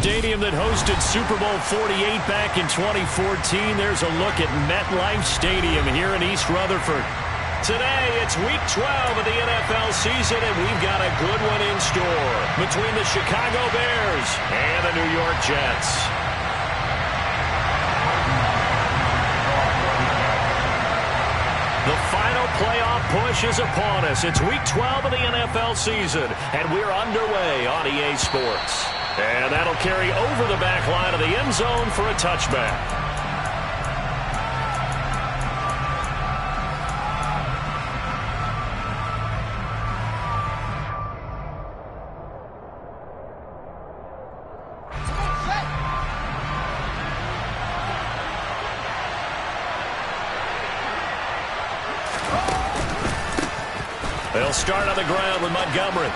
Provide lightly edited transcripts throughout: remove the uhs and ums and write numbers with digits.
stadium that hosted Super Bowl 48 back in 2014. There's a look at MetLife Stadium here in East Rutherford. Today, it's Week 12 of the NFL season, and we've got a good one in store between the Chicago Bears and the New York Jets. The final playoff push is upon us. It's Week 12 of the NFL season, and we're underway on EA Sports. And that'll carry over the back line of the end zone for a touchback. They'll start on the ground with Montgomery.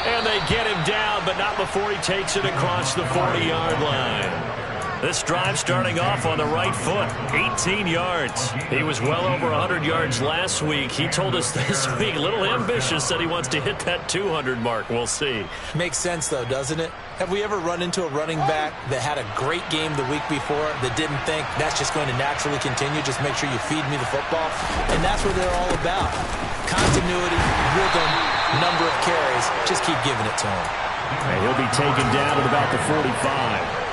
And they get him down, but not before he takes it across the 40-yard line. This drive starting off on the right foot, 18 yards. He was well over 100 yards last week. He told us this week, a little ambitious, that he wants to hit that 200 mark. We'll see. Makes sense, though, doesn't it? Have we ever run into a running back that had a great game the week before that didn't think that's just going to naturally continue? Just make sure you feed me the football. And that's what they're all about. Continuity, rhythm, number of carries. Just keep giving it to him. And he'll be taken down at about the 45.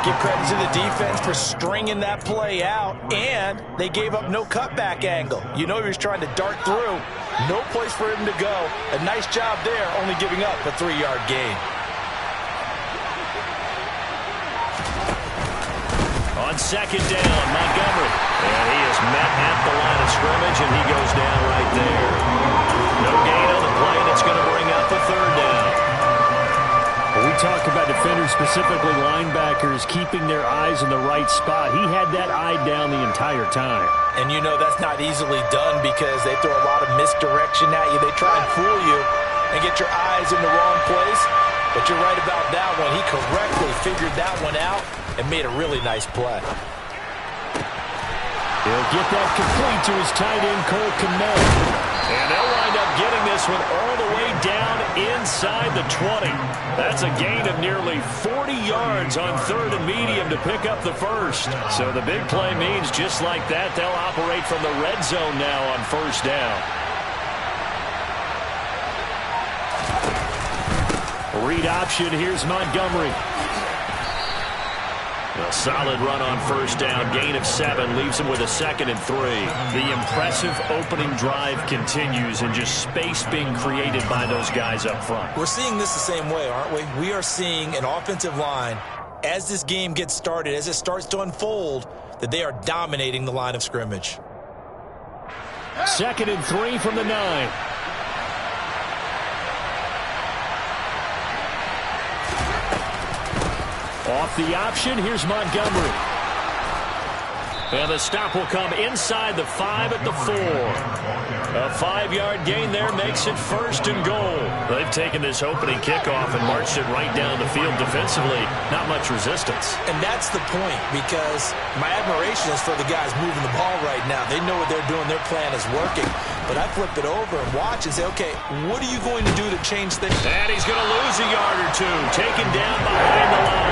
Give credit to the defense for stringing that play out, and they gave up no cutback angle. You know he was trying to dart through. No place for him to go. A nice job there, only giving up a 3-yard gain. On second down, Montgomery. And he is met at the line of scrimmage, and he goes down right there. No gain on the play, and it's going to bring up the third down. We talk about defenders, specifically linebackers, keeping their eyes in the right spot. He had that eye down the entire time. And you know that's not easily done because they throw a lot of misdirection at you. They try and fool you and get your eyes in the wrong place. But you're right about that one. He correctly figured that one out and made a really nice play. He'll get that complete to his tight end, Cole Kmet. And they'll wind up getting this one all the way down inside the 20. That's a gain of nearly 40 yards on third and medium to pick up the first. So the big play means just like that, they'll operate from the red zone now on first down. Read option, here's Montgomery. A solid run on first down, gain of 7, leaves him with a 2nd and 3. The impressive opening drive continues and just space being created by those guys up front. We're seeing this the same way, aren't we? We are seeing an offensive line, as this game gets started, as it starts to unfold, that they are dominating the line of scrimmage. 2nd and 3 from the 9. Off the option, here's Montgomery. And the stop will come inside the 5 at the 4. A 5-yard gain there makes it 1st and goal. They've taken this opening kickoff and marched it right down the field defensively. Not much resistance. And that's the point, because my admiration is for the guys moving the ball right now. They know what they're doing. Their plan is working. But I flip it over and watch and say, okay, what are you going to do to change things? And he's going to lose a yard or two. Taken down behind the line.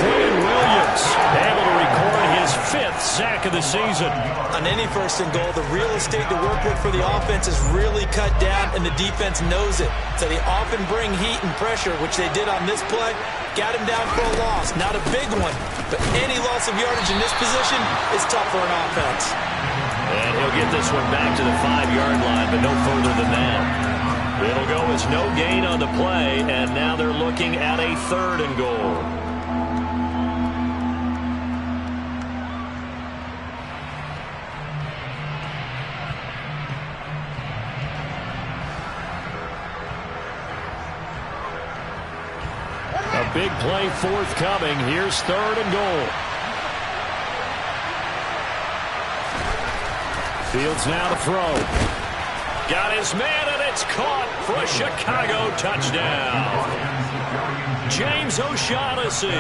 Quinn Williams able to record his 5th sack of the season. On any 1st and goal, the real estate to work with for the offense is really cut down, and the defense knows it. So they often bring heat and pressure, which they did on this play. Got him down for a loss. Not a big one, but any loss of yardage in this position is tough for an offense. And he'll get this one back to the 5-yard line, but no further than that. It'll go as no gain on the play, and now they're looking at a 3rd and goal. A big play forthcoming. Here's 3rd and goal. Fields now to throw. Got his man, and it's caught for a Chicago touchdown. James O'Shaughnessy,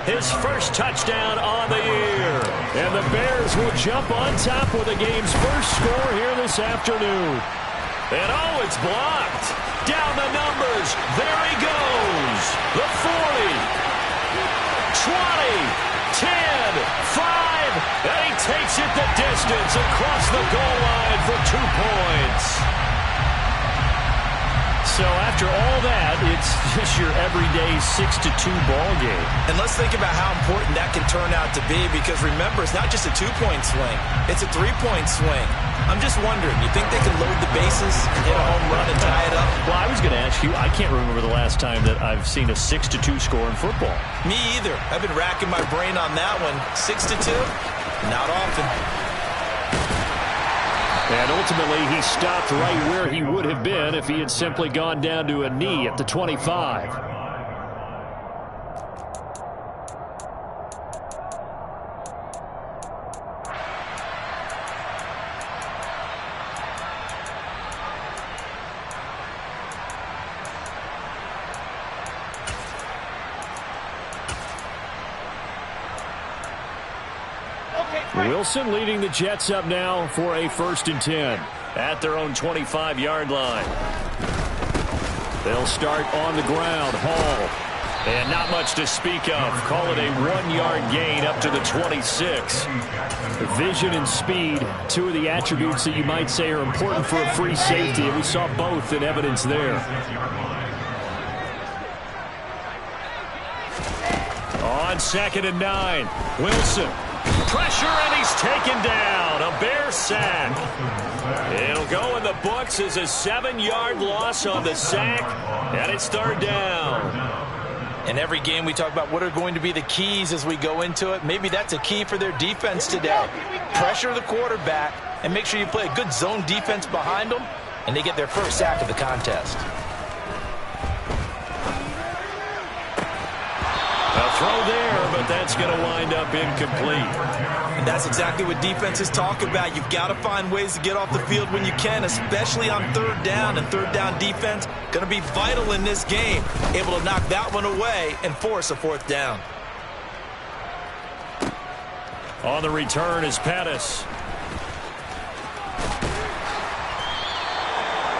his first touchdown on the year. And the Bears will jump on top with the game's first score here this afternoon. And oh, it's blocked. Down the numbers. There he goes. The 40. 20. 10. 5. And he takes it the distance across the goal line for 2 points. So after all that, it's just your everyday 6-2 ball game. And let's think about how important that can turn out to be, because remember, it's not just a 2-point swing. It's a 3-point swing. I'm just wondering, you think they can load the bases and hit a home run and tie it up? Well, I was going to ask you, I can't remember the last time that I've seen a 6-2 score in football. Me either. I've been racking my brain on that one. 6-2? Not often. And ultimately, he stopped right where he would have been if he had simply gone down to a knee at the 25. Wilson leading the Jets up now for a 1st and 10 at their own 25-yard line. They'll start on the ground. Hall. And not much to speak of. Call it a 1-yard gain up to the 26. Vision and speed, 2 of the attributes that you might say are important for a free safety, and we saw both in evidence there. On 2nd and 9, Wilson. Pressure, and he's taken down. A Bear sack. It'll go in the books as a 7-yard loss on the sack, and it's 3rd down. In every game, we talk about what are going to be the keys as we go into it. Maybe that's a key for their defense today. Pressure the quarterback, and make sure you play a good zone defense behind them, and they get their first sack of the contest. A throw there, but that's going to wind up incomplete. And that's exactly what defenses talk about. You've got to find ways to get off the field when you can, especially on 3rd down. And 3rd down defense going to be vital in this game. Able to knock that one away and force a 4th down. On the return is Pettis.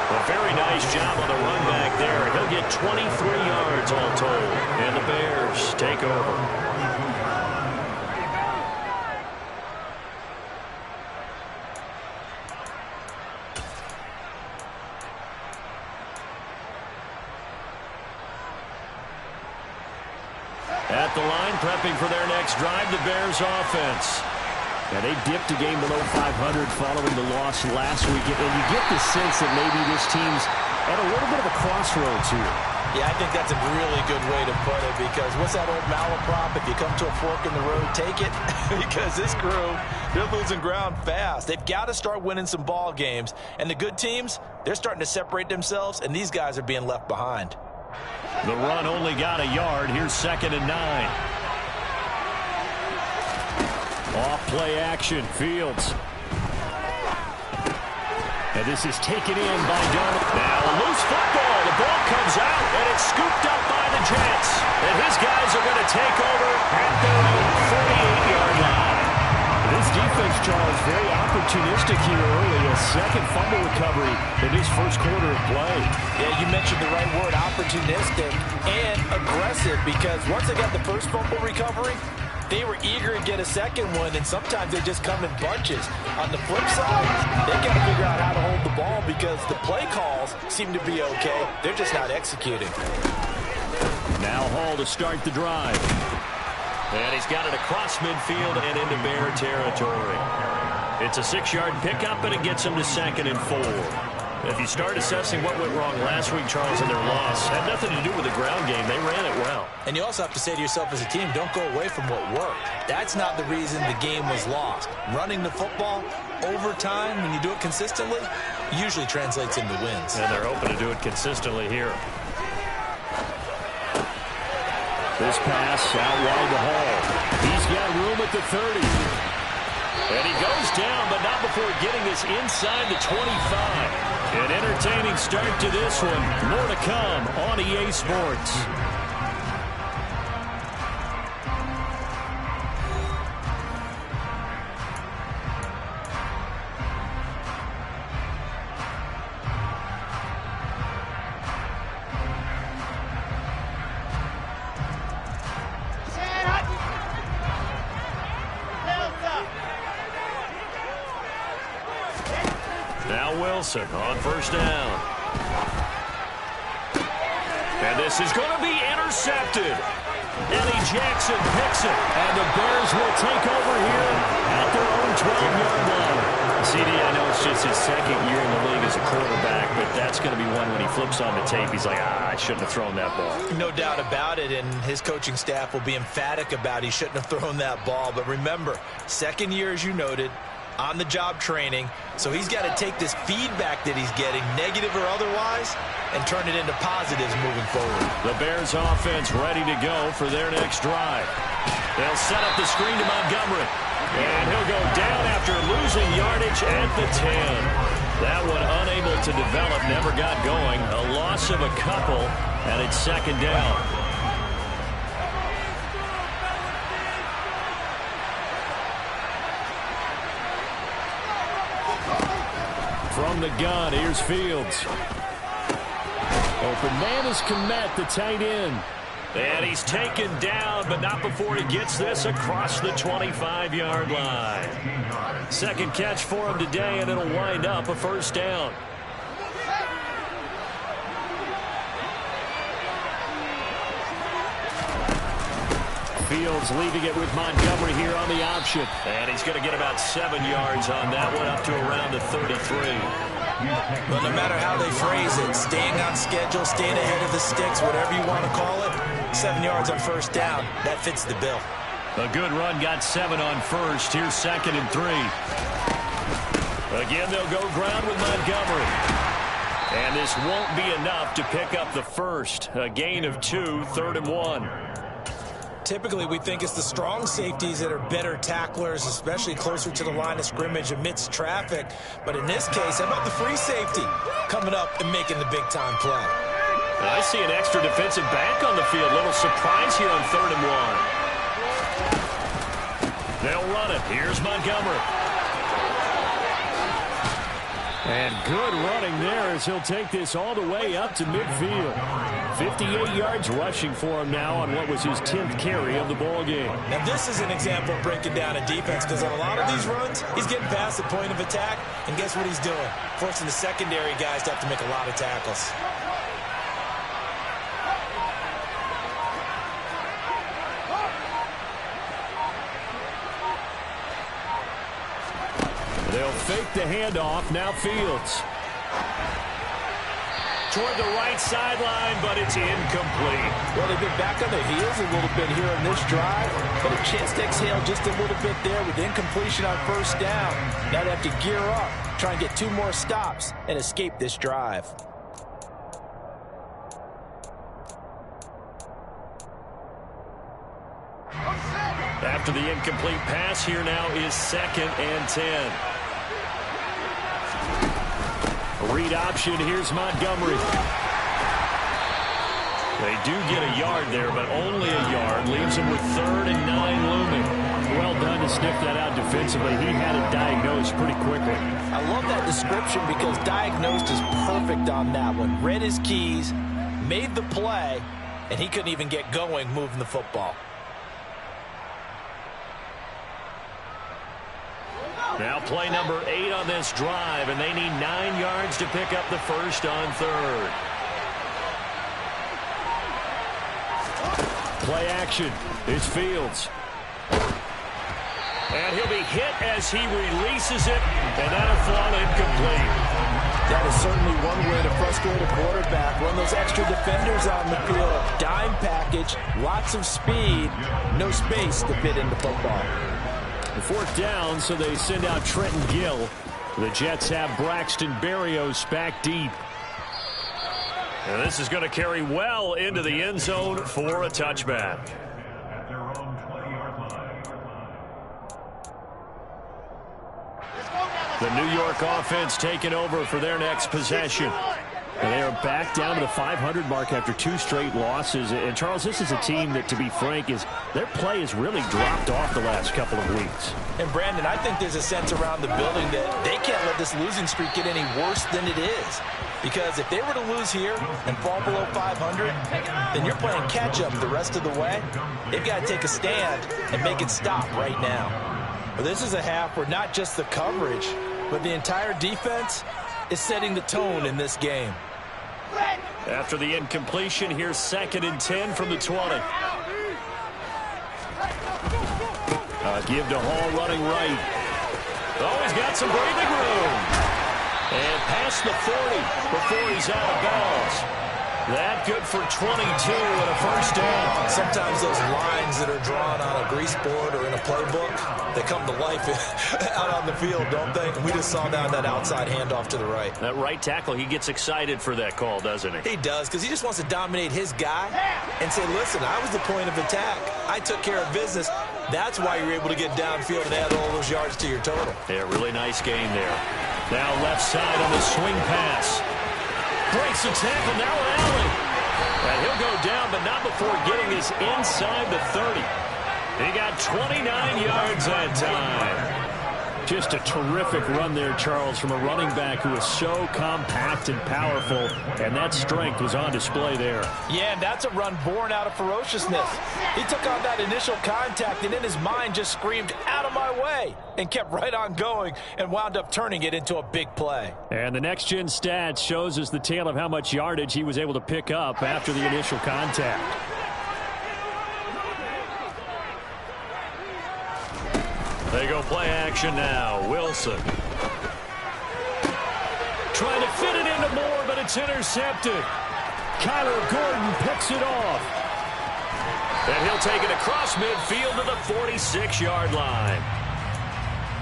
A very nice job on the run back there. He'll get 23 yards all told. And the Bears take over. At the line, prepping for their next drive, the Bears offense. Yeah, they dipped a game below 500 following the loss last week. And you get the sense that maybe this team's at a little bit of a crossroads here. Yeah, I think that's a really good way to put it, because what's that old malaprop? If you come to a fork in the road, take it. Because this crew, they're losing ground fast. They've got to start winning some ball games. And the good teams, they're starting to separate themselves, and these guys are being left behind. The run only got a yard. Here's 2nd and 9. Off play action, Fields. And this is taken in by Donald. Now a loose football. The ball comes out, and it's scooped up by the Jets. And his guys are going to take over at their own 48-yard line. This defense, Charles, very opportunistic here early. A 2nd fumble recovery in his 1st quarter of play. Yeah, you mentioned the right word, opportunistic and aggressive, because once they got the 1st fumble recovery, they were eager to get a 2nd one, and sometimes they just come in bunches. On the flip side, they got to figure out how to hold the ball, because the play calls seem to be okay. They're just not executing. Now Hall to start the drive. And he's got it across midfield and into Bear territory. It's a 6-yard pickup, and it gets him to 2nd and 4. If you start assessing what went wrong last week, Charles, in their loss, had nothing to do with the ground game. They ran it well. And you also have to say to yourself as a team, don't go away from what worked. That's not the reason the game was lost. Running the football over time, when you do it consistently, usually translates into wins. And they're hoping to do it consistently here. This pass out wide to Hall. He's got room at the 30. And he goes down, but not before getting this inside the 25. An entertaining start to this one. More to come on EA Sports. Now Wilson on first down. And this is going to be intercepted. Eddie Jackson picks it. And the Bears will take over here at their own 12-yard line. CD, I know it's just his second year in the league as a quarterback, but that's going to be one when he flips on the tape. He's like, I shouldn't have thrown that ball. No doubt about it, and his coaching staff will be emphatic about he shouldn't have thrown that ball. But remember, second year, as you noted, on-the-job training, so he's got to take this feedback that he's getting, negative or otherwise, and turn it into positives moving forward. The Bears offense ready to go for their next drive. They'll set up the screen to Montgomery. And he'll go down after losing yardage at the 10. That one unable to develop, never got going. A loss of a couple, and it's second down. From the gun, here's Fields. Open man is Kmet, the tight end. And he's taken down, but not before he gets this across the 25-yard line. Second catch for him today, and it'll wind up a first down. Fields leaving it with Montgomery here on the option. And he's going to get about 7 yards on that one, up to around the 33. But no matter how they phrase it, staying on schedule, staying ahead of the sticks, whatever you want to call it, 7 yards on first down, that fits the bill. A good run, got 7 on first. Here's 2nd and 3. Again, they'll go ground with Montgomery. And this won't be enough to pick up the first. A gain of 2, 3rd and 1. Typically, we think it's the strong safeties that are better tacklers, especially closer to the line of scrimmage amidst traffic. But in this case, how about the free safety coming up and making the big-time play? I see an extra defensive back on the field. Little surprise here on 3rd and 1. They'll run it. Here's Montgomery. And good running there as he'll take this all the way up to midfield. 58 yards rushing for him now on what was his 10th carry of the ball game. Now this is an example of breaking down a defense, because on a lot of these runs, he's getting past the point of attack, and guess what he's doing? Forcing the secondary guys to have to make a lot of tackles. They'll fake the handoff. Now Fields. Toward the right sideline, but it's incomplete. Well, they've been back on their heels a little bit here on this drive, but a chance to exhale just a little bit there with incompletion on first down. Now they have to gear up, try and get 2 more stops and escape this drive. After the incomplete pass, here now is 2nd and 10. Read option, here's Montgomery. They do get a yard there, but only a yard. Leaves him with 3rd and 9 looming. Well done to sniff that out defensively. He had it diagnosed pretty quickly. I love that description because diagnosed is perfect on that one. Read his keys, made the play, and he couldn't even get going moving the football. Now play number 8 on this drive, and they need 9 yards to pick up the first on 3rd. Play action. It's Fields. And he'll be hit as he releases it, and that'll fall incomplete. That is certainly one way to frustrate a quarterback. Run those extra defenders on the field. Dime package, lots of speed, no space to fit into football. 4th down, so they send out Trenton Gill. The Jets have Braxton Berrios back deep. And this is going to carry well into the end zone for a touchback. The New York offense taking over for their next possession. And they are back down to the 500 mark after 2 straight losses. And, Charles, this is a team that, to be frank, their play has really dropped off the last couple of weeks. And, Brandon, I think there's a sense around the building that they can't let this losing streak get any worse than it is. Because if they were to lose here and fall below 500, then you're playing catch-up the rest of the way. They've got to take a stand and make it stop right now. But this is a half where not just the coverage, but the entire defense is setting the tone in this game. After the incompletion, here's 2nd and 10 from the 20. Give to Hall running right. Oh, he's got some breathing room. And past the 40 before he's out of bounds. That good for 22 and a first down. Sometimes those lines that are drawn on a grease board or in a playbook, they come to life out on the field, don't they? And we just saw that outside handoff to the right. That right tackle, he gets excited for that call, doesn't he? He does, because he just wants to dominate his guy and say, listen, I was the point of attack. I took care of business. That's why you're able to get downfield and add all those yards to your total. Yeah, really nice game there. Now left side on the swing pass. Breaks the tackle, now Allen. And he'll go down, but not before getting this inside the 30. He got 29 yards that time. Just a terrific run there, Charles, from a running back who is so compact and powerful, and that strength was on display there. Yeah, and that's a run born out of ferociousness. He took on that initial contact, and in his mind just screamed, out of my way, and kept right on going and wound up turning it into a big play. And the next-gen stats shows us the tale of how much yardage he was able to pick up after the initial contact. They go play action now. Wilson. Trying to fit it into Moore, but it's intercepted. Kyler Gordon picks it off. And he'll take it across midfield to the 46-yard line.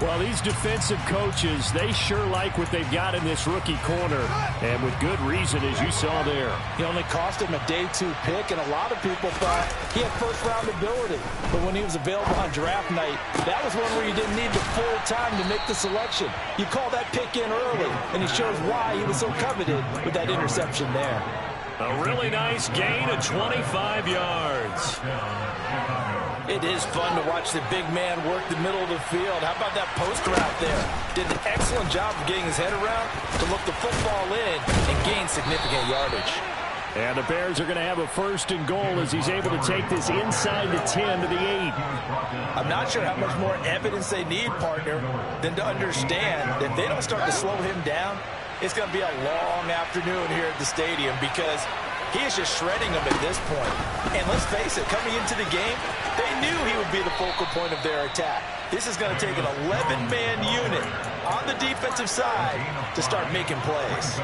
Well, these defensive coaches, they sure like what they've got in this rookie corner, and with good reason, as you saw there. He only cost him a day 2 pick, and a lot of people thought he had first-round ability. But when he was available on draft night, that was one where you didn't need the full time to make the selection. You call that pick in early, and he shows why he was so coveted with that interception there. A really nice gain of 25 yards. It is fun to watch the big man work the middle of the field. How about that post route there? Did an excellent job of getting his head around to look the football in and gain significant yardage. And the Bears are going to have a 1st and goal as he's able to take this inside the 10 to the 8. I'm not sure how much more evidence they need, partner, than to understand that if they don't start to slow him down, it's going to be a long afternoon here at the stadium because he is just shredding them at this point. And let's face it, coming into the game, they knew he would be the focal point of their attack. This is going to take an 11-man unit on the defensive side to start making plays.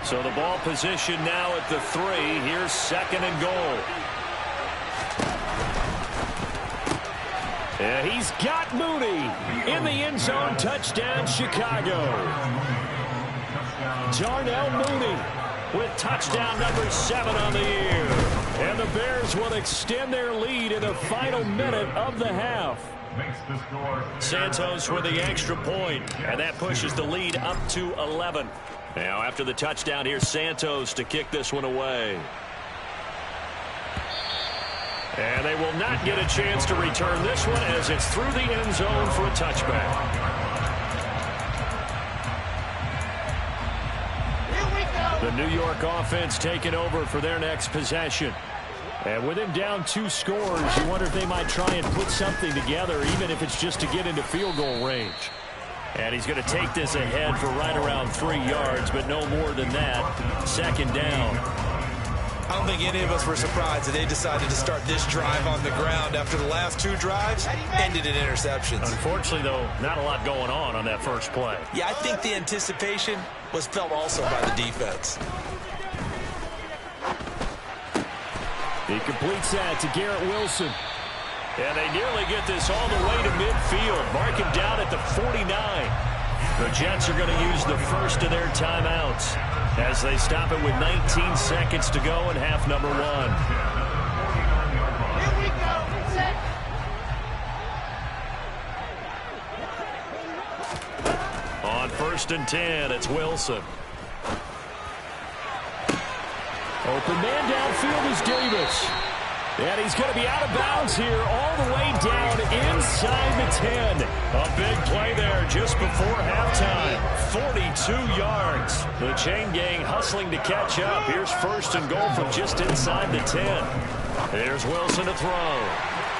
So the ball position now at the 3. Here's 2nd and goal. And he's got Mooney in the end zone. Touchdown, Chicago. Darnell Mooney with touchdown number 7 on the year. And the Bears will extend their lead in the final minute of the half. Santos with the extra point, and that pushes the lead up to 11. Now after the touchdown, here's Santos to kick this one away. And they will not get a chance to return this one as it's through the end zone for a touchback. The New York offense taking over for their next possession. And with him down 2 scores, you wonder if they might try and put something together, even if it's just to get into field goal range. And he's going to take this ahead for right around 3 yards, but no more than that. 2nd down. I don't think any of us were surprised that they decided to start this drive on the ground after the last 2 drives ended in interceptions. Unfortunately, though, not a lot going on that first play. Yeah, I think the anticipation was felt also by the defense. He completes that to Garrett Wilson. And they nearly get this all the way to midfield. Mark him down at the 49. The Jets are going to use the first of their timeouts as they stop it with 19 seconds to go in half number 1. Here we go. Set. On 1st and 10, it's Wilson. Open man downfield is Davis. And he's going to be out of bounds here all the way down inside the 10. A big play there just before halftime. 42 yards. The chain gang hustling to catch up. Here's 1st and goal from just inside the 10. Here's Wilson to throw.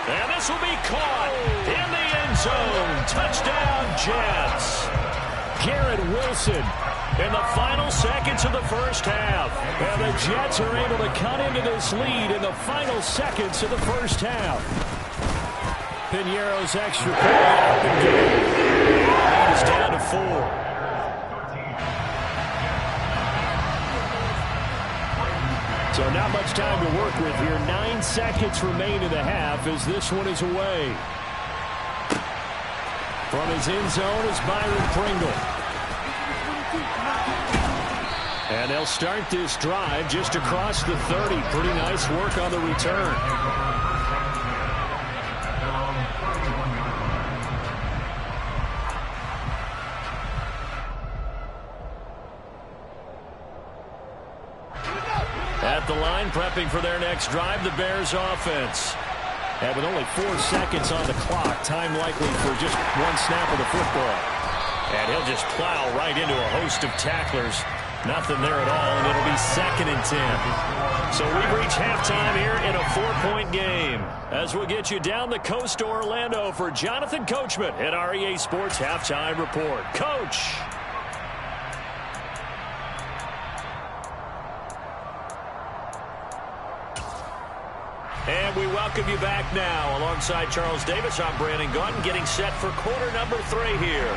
And this will be caught in the end zone. Touchdown, Jets. Garrett Wilson in the final seconds of the first half. And the Jets are able to cut into this lead in the final seconds of the first half. Piñeiro's extra point up and good. And it's down to 4. So not much time to work with here. 9 seconds remain in the half as this one is away. From his end zone is Byron Pringle. And they'll start this drive just across the 30. Pretty nice work on the return. At the line, prepping for their next drive, the Bears offense. And with only 4 seconds on the clock, time likely for just one snap of the football. And he'll just plow right into a host of tacklers. Nothing there at all, and it'll be 2nd and 10. So we've reached halftime here in a 4-point game. As we'll get you down the coast to Orlando for Jonathan Coachman at our EA Sports Halftime Report. Coach! And we welcome you back now. Alongside Charles Davis, I'm Brandon Gaudin, getting set for quarter number 3 here.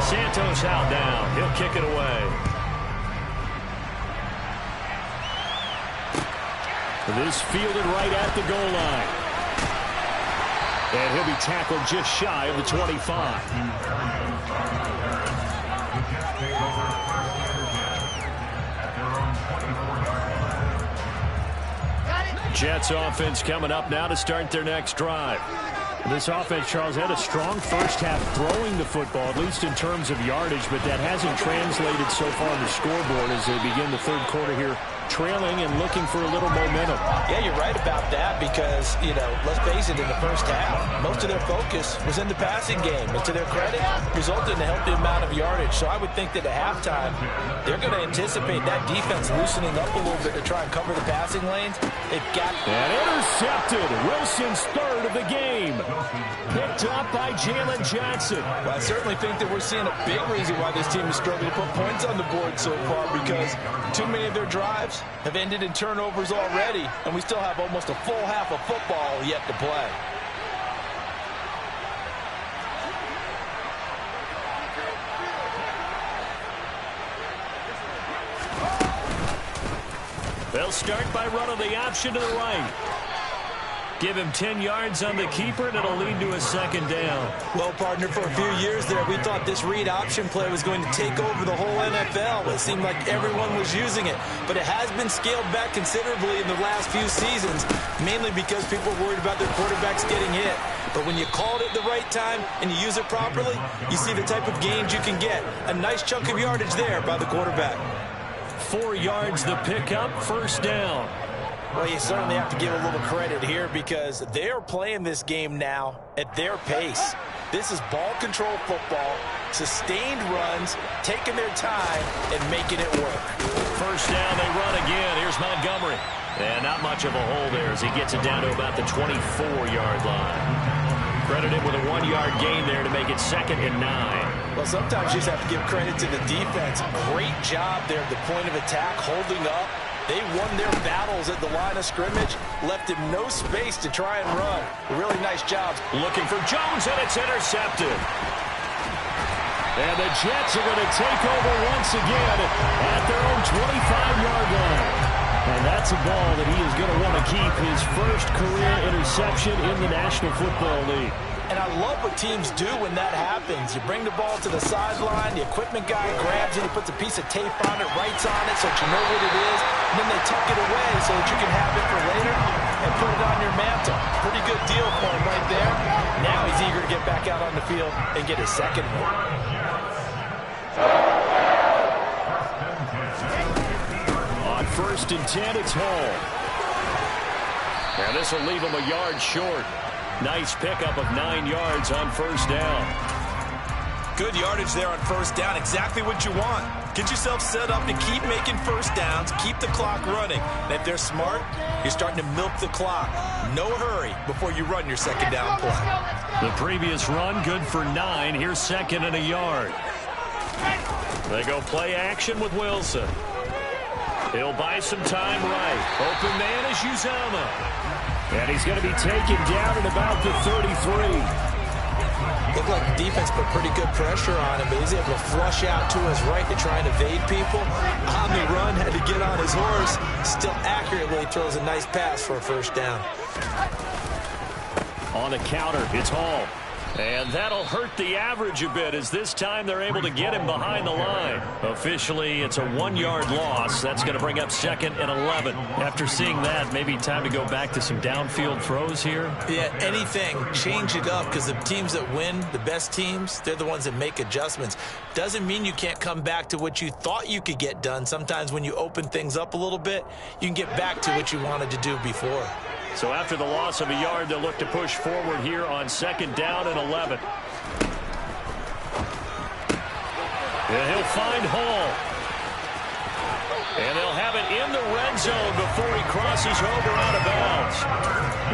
Santos out down. He'll kick it away. This fielded right at the goal line. And he'll be tackled just shy of the 25. Jets offense coming up now to start their next drive. This offense, Charles, had a strong first half throwing the football, at least in terms of yardage, but that hasn't translated so far on the scoreboard as they begin the third quarter here, trailing and looking for a little momentum. Yeah, you're right about that because, let's face it, in the first half, most of their focus was in the passing game. And to their credit, resulted in a healthy amount of yardage. So I would think that at halftime, they're going to anticipate that defense loosening up a little bit to try and cover the passing lanes. They've got... And intercepted. Wilson's 3rd of the game. Picked up by Jalen Johnson. Well, I certainly think that we're seeing a big reason why this team is struggling to put points on the board so far, because too many of their drives have ended in turnovers already, and we still have almost a full half of football yet to play. They'll start by running the option to the right. Give him 10 yards on the keeper, and it'll lead to a 2nd down. Well, partner, for a few years there, we thought this read option play was going to take over the whole NFL. It seemed like everyone was using it, but it has been scaled back considerably in the last few seasons, mainly because people are worried about their quarterbacks getting hit. But when you call it at the right time and you use it properly, you see the type of gains you can get. A nice chunk of yardage there by the quarterback. 4 yards the pickup, 1st down. Well, you certainly have to give a little credit here because they are playing this game now at their pace. This is ball control football, sustained runs, taking their time, and making it work. 1st down, they run again. Here's Montgomery. And not much of a hole there as he gets it down to about the 24-yard line. Credit him with a 1-yard gain there to make it 2nd and 9. Well, sometimes you just have to give credit to the defense. Great job there at the point of attack, holding up. They won their battles at the line of scrimmage, left him no space to try and run. Really nice job. Looking for Jones, and it's intercepted. And the Jets are going to take over once again at their own 25-yard line. And that's a ball that he is going to want to keep, his first career interception in the National Football League. And I love what teams do when that happens. You bring the ball to the sideline, the equipment guy grabs it, he puts a piece of tape on it, writes on it so that you know what it is, and then they tuck it away so that you can have it for later and put it on your mantle. Pretty good deal for him right there. Now he's eager to get back out on the field and get his 2nd one. On 1st and 10, it's Hall. And this will leave him a yard short. Nice pickup of 9 yards on 1st down. Good yardage there on 1st down. Exactly what you want. Get yourself set up to keep making first downs, keep the clock running. And if they're smart, you're starting to milk the clock. No hurry before you run your second down play. The previous run, good for 9. Here's second and a yard. They go play action with Wilson. He'll buy some time right. Open man is Uzama. And he's going to be taken down at about the 33. Looked like the defense put pretty good pressure on him, but he's able to flush out to his right to try and evade people. On the run, had to get on his horse. Still accurately throws a nice pass for a first down. On the counter, it's Hall. And that'll hurt the average a bit as this time they're able to get him behind the line. Officially, it's a 1-yard loss. That's going to bring up second and 11. After seeing that, maybe time to go back to some downfield throws here. Yeah, anything. Change it up because the teams that win, the best teams, they're the ones that make adjustments. Doesn't mean you can't come back to what you thought you could get done. Sometimes when you open things up a little bit, you can get back to what you wanted to do before. So after the loss of a yard, they'll look to push forward here on second down and 11. And he'll find Hall. And they'll have it in the red zone before he crosses over out of bounds.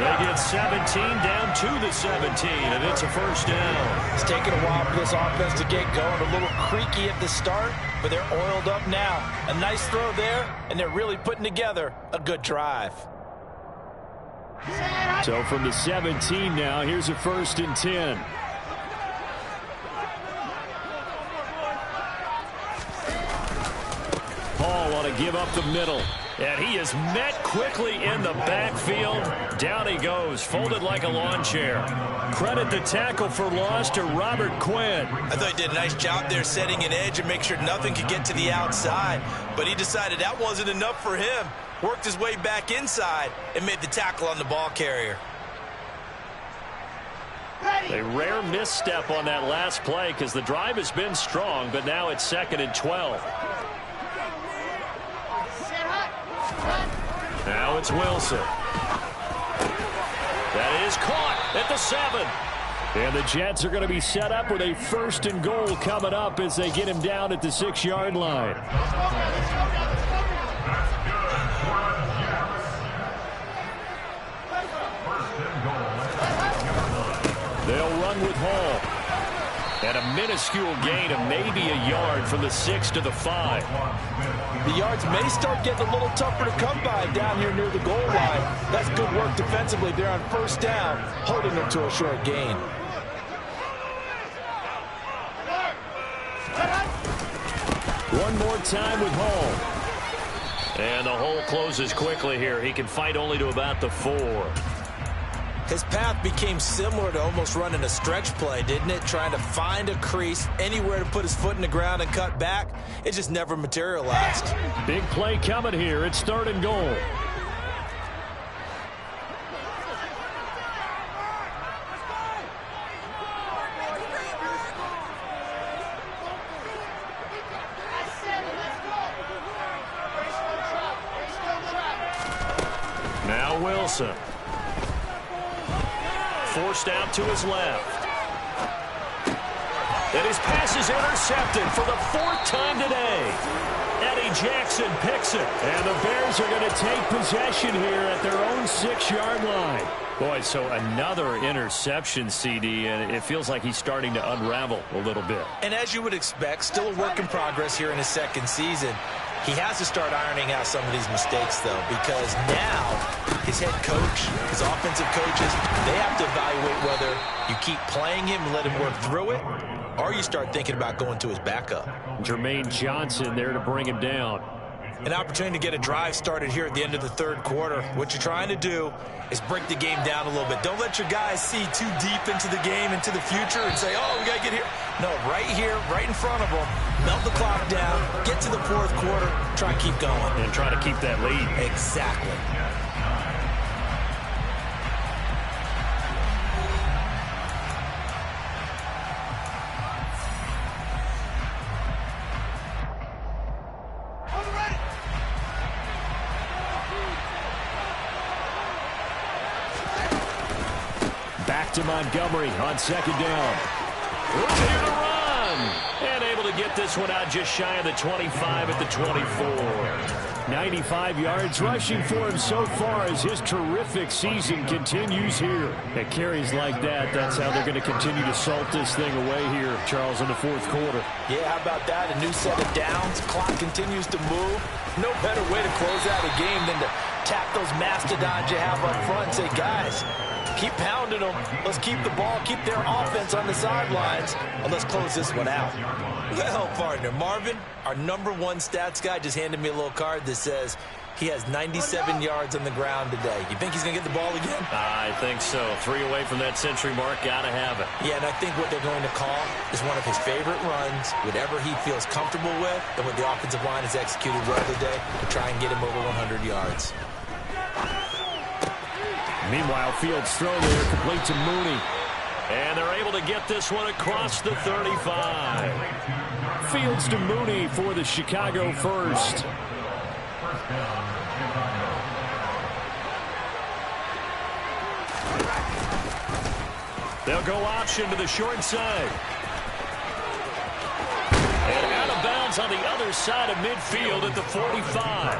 They get 17 down to the 17, and it's a first down. It's taken a while for this offense to get going. A little creaky at the start, but they're oiled up now. A nice throw there, and they're really putting together a good drive. So from the 17 now, here's a first and 10. Paul on to give up the middle. And he is met quickly in the backfield. Down he goes, folded like a lawn chair. Credit the tackle for loss to Robert Quinn. I thought he did a nice job there setting an edge and make sure nothing could get to the outside. But he decided that wasn't enough for him. Worked his way back inside and made the tackle on the ball carrier. A rare misstep on that last play because the drive has been strong, but now it's second and 12. Now it's Wilson. That is caught at the 7. And the Jets are going to be set up with a first and goal coming up as they get him down at the 6-yard line. They'll run with Hall. And a minuscule gain of maybe a yard from the 6 to the 5. The yards may start getting a little tougher to come by down here near the goal line. That's good work defensively there on first down, holding them to a short gain. One more time with Hall. And the hole closes quickly here. He can fight only to about the 4. His path became similar to almost running a stretch play, didn't it? Trying to find a crease, anywhere to put his foot in the ground and cut back. It just never materialized. Big play coming here. It's third and goal. Now Wilson. Forced out to his left. And his pass is intercepted for the 4th time today. Eddie Jackson picks it. And the Bears are going to take possession here at their own 6-yard line. Boy, so another interception, CD, and it feels like he's starting to unravel a little bit. And as you would expect, still a work in progress here in his second season. He has to start ironing out some of these mistakes, though, because now his head coach, his offensive coaches, they have to evaluate whether you keep playing him and let him work through it, or you start thinking about going to his backup. Jermaine Johnson there to bring him down. An opportunity to get a drive started here at the end of the third quarter. What you're trying to do is break the game down a little bit. Don't let your guys see too deep into the game, into the future, and say, oh, we got to get here. No, right here, right in front of them, melt the clock down, get to the fourth quarter, try and keep going. And try to keep that lead. Exactly. Back to Montgomery on second down. Looks here to run. And able to get this one out just shy of the 25 at the 24. 95 yards rushing for him so far as his terrific season continues here. At carries like that, that's how they're going to continue to salt this thing away here, Charles, in the fourth quarter. Yeah, how about that? A new set of downs. Clock continues to move. No better way to close out a game than to tap those mastodons you have up front and say, guys, keep pounding them. Let's keep the ball, keep their offense on the sidelines, and let's close this one out. Well, partner, Marvin, our #1 stats guy, just handed me a little card that says he has 97 yards on the ground today. You think he's going to get the ball again? I think so. 3 away from that century mark. Got to have it. Yeah, and I think what they're going to call is one of his favorite runs, whatever he feels comfortable with, and what the offensive line has executed well today to try and get him over 100 yards. Meanwhile, Fields throw there, complete to Mooney. And they're able to get this one across the 35. Fields to Mooney for the Chicago first. They'll go option to the short side. And out of bounds on the other side of midfield at the 45.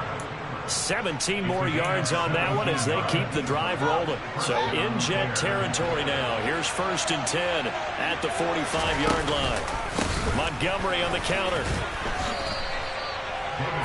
17 more yards on that one as they keep the drive rolling. So in Jet territory now. Here's 1st and 10 at the 45-yard line. Montgomery on the counter.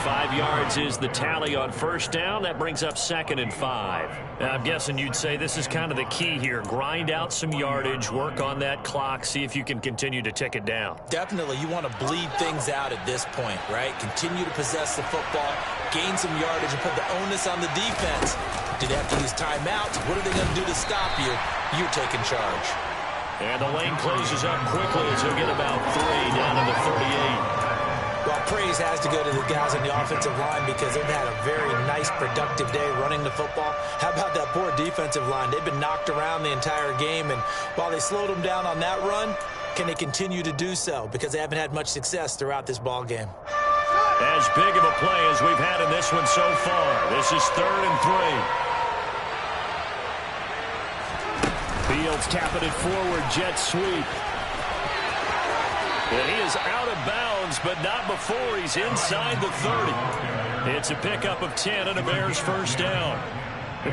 5 yards is the tally on 1st down. That brings up 2nd and 5. Now, I'm guessing you'd say this is kind of the key here. Grind out some yardage, work on that clock, see if you can continue to tick it down. Definitely, you want to bleed things out at this point, right? Continue to possess the football, gain some yardage, and put the onus on the defense. Do they have to use timeouts? What are they going to do to stop you? You're taking charge. And the lane closes up quickly as he'll get about 3 down to the 38. Well, praise has to go to the guys on the offensive line because they've had a very nice, productive day running the football. How about that poor defensive line? They've been knocked around the entire game, and while they slowed them down on that run, can they continue to do so? Because they haven't had much success throughout this ball game. As big of a play as we've had in this one so far. This is 3rd and 3. Fields tapping it forward, jet sweep. And he is out of bounds, but not before he's inside the 30. It's a pickup of 10 and a Bears 1st down.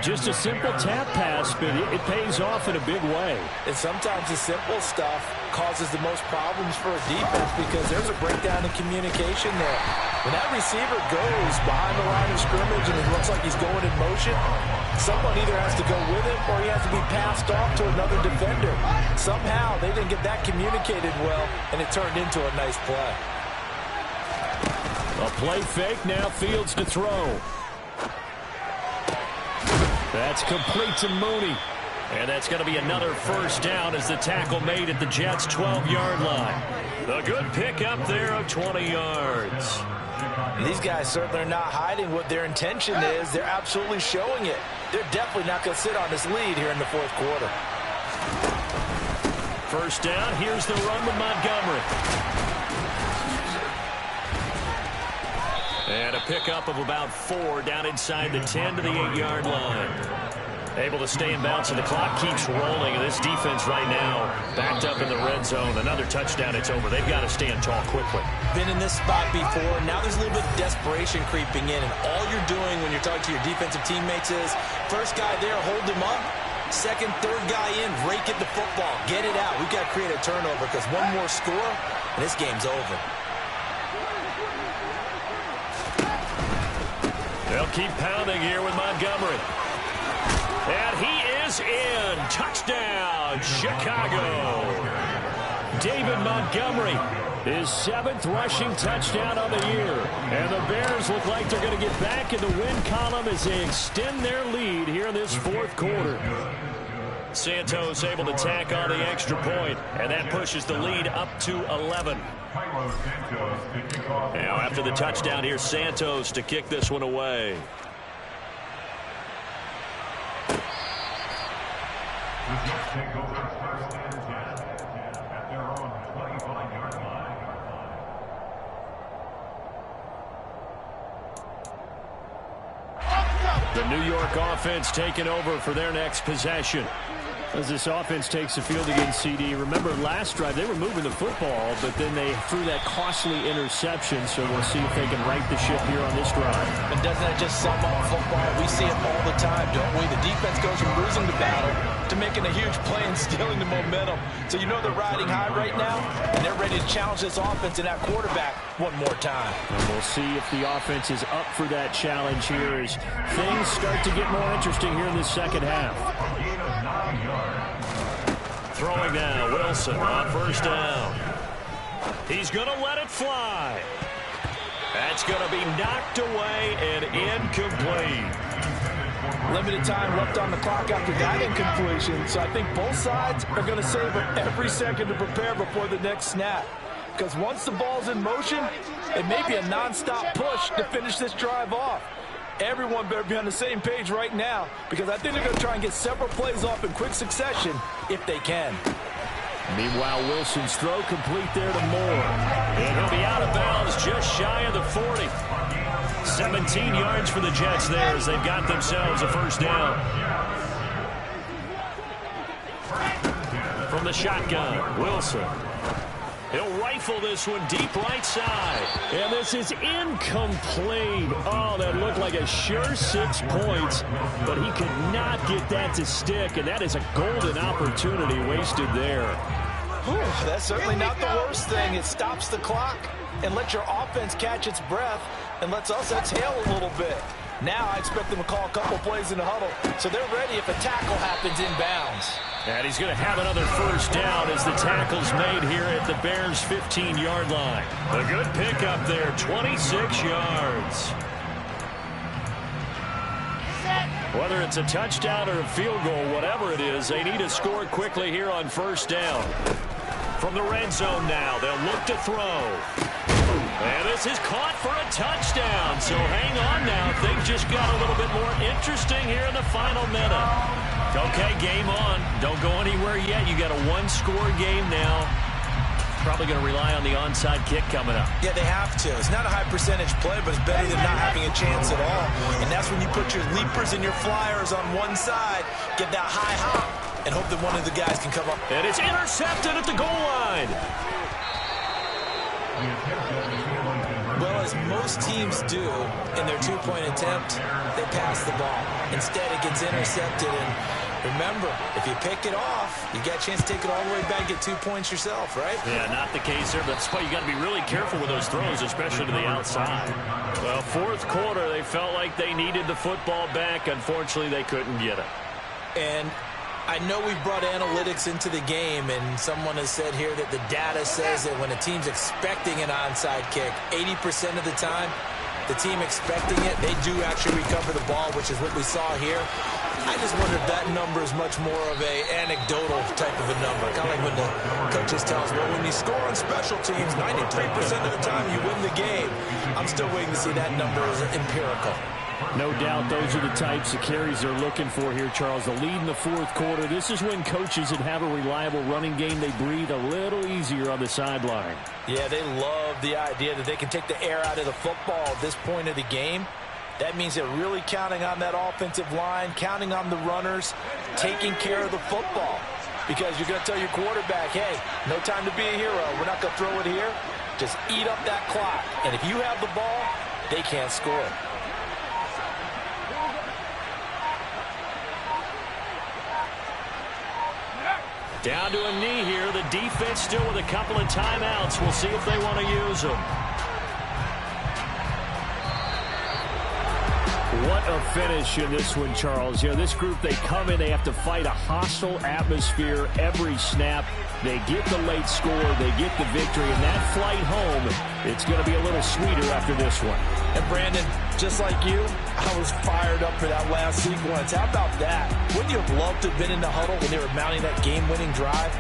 Just a simple tap pass, but it pays off in a big way. And sometimes the simple stuff causes the most problems for a defense because there's a breakdown in communication there. When that receiver goes behind the line of scrimmage and it looks like he's going in motion, someone either has to go with it or he has to be passed off to another defender. Somehow they didn't get that communicated well, and it turned into a nice play. A play fake, now Fields to throw. That's complete to Mooney. And that's going to be another 1st down as the tackle made at the Jets' 12-yard line. A good pickup there of 20 yards. These guys certainly are not hiding what their intention is. They're absolutely showing it. They're definitely not going to sit on this lead here in the 4th quarter. 1st down, here's the run with Montgomery. And a pickup of about 4 down inside the 10 to the 8-yard line. Able to stay in bounds, and the clock keeps rolling. And this defense right now backed up in the red zone. Another touchdown, it's over. They've got to stand tall quickly. Been in this spot before. Now there's a little bit of desperation creeping in. And all you're doing when you're talking to your defensive teammates is, first guy there, hold him up. Second, third guy in, rake at the football. Get it out. We've got to create a turnover because one more score, and this game's over. They'll keep pounding here with Montgomery. And he is in. Touchdown, Chicago. David Montgomery, his 7th rushing touchdown on the year. And the Bears look like they're going to get back in the win column as they extend their lead here in this 4th quarter. Santos able to tack on the extra point, and that pushes the lead up to 11. Now after the touchdown, here's Santos to kick this one away. The New York offense taking over for their next possession. As this offense takes the field against CD, remember last drive they were moving the football, but then they threw that costly interception, so we'll see if they can right the ship here on this drive. And doesn't that just sum up football? We see it all the time, don't we? The defense goes from losing the battle to making a huge play and stealing the momentum. So you know they're riding high right now, and they're ready to challenge this offense and that quarterback one more time. And we'll see if the offense is up for that challenge here as things start to get more interesting here in the second half. Throwing now, Wilson on first down. He's going to let it fly. That's going to be knocked away and incomplete. Limited time left on the clock after that incompletion, so I think both sides are going to savor every second to prepare before the next snap. Because once the ball's in motion, it may be a nonstop push to finish this drive off. Everyone better be on the same page right now, because I think they're going to try and get several plays off in quick succession if they can. Meanwhile, Wilson's throw complete there to Moore. And he'll be out of bounds just shy of the 40. 17 yards for the Jets there as they've got themselves a first down. From the shotgun, Wilson. He'll rifle this one deep right side. And this is incomplete. Oh, that looked like a sure 6 points, but he could not get that to stick, and that is a golden opportunity wasted there. Whew, that's certainly not the worst thing. It stops the clock and lets your offense catch its breath and lets us exhale a little bit. Now I expect them to call a couple plays in the huddle, so they're ready if a tackle happens inbounds. And he's going to have another first down as the tackle's made here at the Bears' 15-yard line. A good pickup there, 26 yards. Whether it's a touchdown or a field goal, whatever it is, they need to score quickly here on first down. From the red zone now, they'll look to throw. And this is caught for a touchdown. So hang on now. Things just got a little bit more interesting here in the final minute. Okay, game on. Don't go anywhere yet. You got a one-score game now. Probably going to rely on the onside kick coming up. Yeah, they have to. It's not a high-percentage play, but it's better than not having a chance at all. And that's when you put your leapers and your flyers on one side, get that high hop, and hope that one of the guys can come up. And it's intercepted at the goal line. Well, as most teams do in their two-point attempt, they pass the ball. Instead, it gets intercepted. And remember, if you pick it off, you got a chance to take it all the way back, get 2 points yourself, right? Yeah, not the case there. That's why you got to be really careful with those throws, especially to the outside. Well, fourth quarter, they felt like they needed the football back. Unfortunately, they couldn't get it. And I know we've brought analytics into the game, and someone has said here that the data says that when a team's expecting an onside kick, 80% of the time, the team expecting it, they do actually recover the ball, which is what we saw here. I just wonder if that number is much more of a anecdotal type of a number. Kind of like when the coaches tell us, well, when you score on special teams, 93% of the time you win the game. I'm still waiting to see that number as empirical. No doubt those are the types of carries they're looking for here, Charles. The lead in the fourth quarter. This is when coaches that have a reliable running game, they breathe a little easier on the sideline. Yeah, they love the idea that they can take the air out of the football at this point of the game. That means they're really counting on that offensive line, counting on the runners, taking care of the football. Because you're going to tell your quarterback, hey, no time to be a hero. We're not going to throw it here. Just eat up that clock. And if you have the ball, they can't score. Down to a knee here. The defense still with a couple of timeouts. We'll see if they want to use them. What a finish in this one, Charles. You know, this group, they come in, they have to fight a hostile atmosphere every snap. They get the late score, they get the victory, and that flight home, it's going to be a little sweeter after this one. And Brandon, just like you, I was fired up for that last sequence. How about that? Wouldn't you have loved to have been in the huddle when they were mounting that game-winning drive?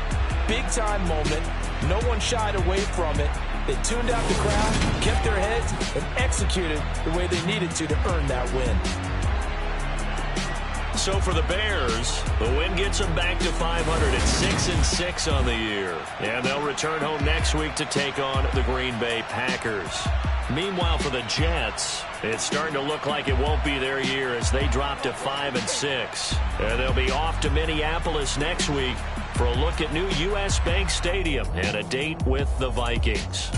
Big-time moment. No one shied away from it. They tuned out the crowd, kept their heads, and executed the way they needed to earn that win. So for the Bears, the win gets them back to 500 at 6-6 on the year. And they'll return home next week to take on the Green Bay Packers. Meanwhile, for the Jets, it's starting to look like it won't be their year as they drop to 5-6. And they'll be off to Minneapolis next week for a look at new U.S. Bank Stadium and a date with the Vikings.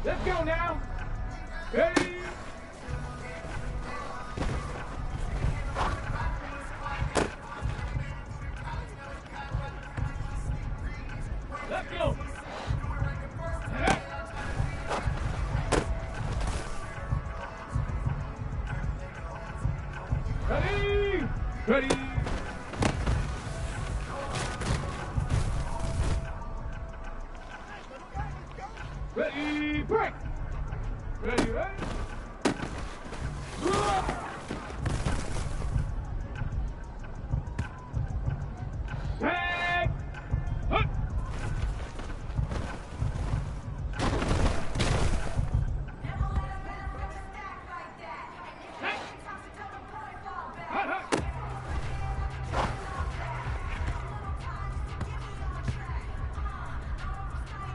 Let's go now. Ready? Let's go. Ready. Ready, break. Ready, ready. Set. Hut.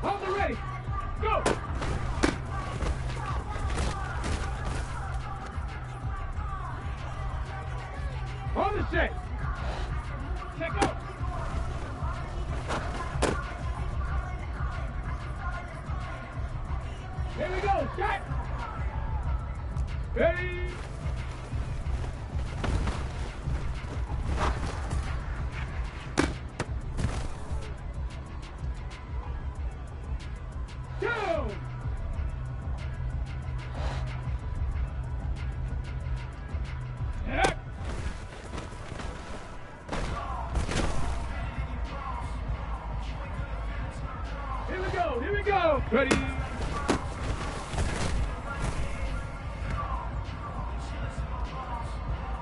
Hold the ready. Go. On the set. Set go. Here we go. Set. Ready. Down. Set. Here we go. Here we go. Ready.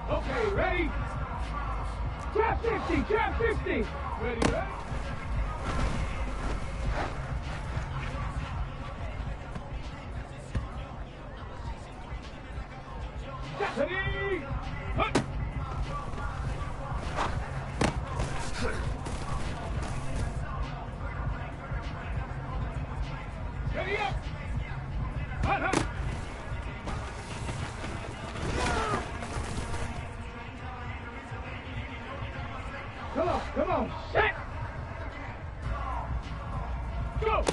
Okay, ready? Trap 50, trap 50. Ready, ready? Ready? Hut. Ready up. Hut, hut. Come on, set. Go.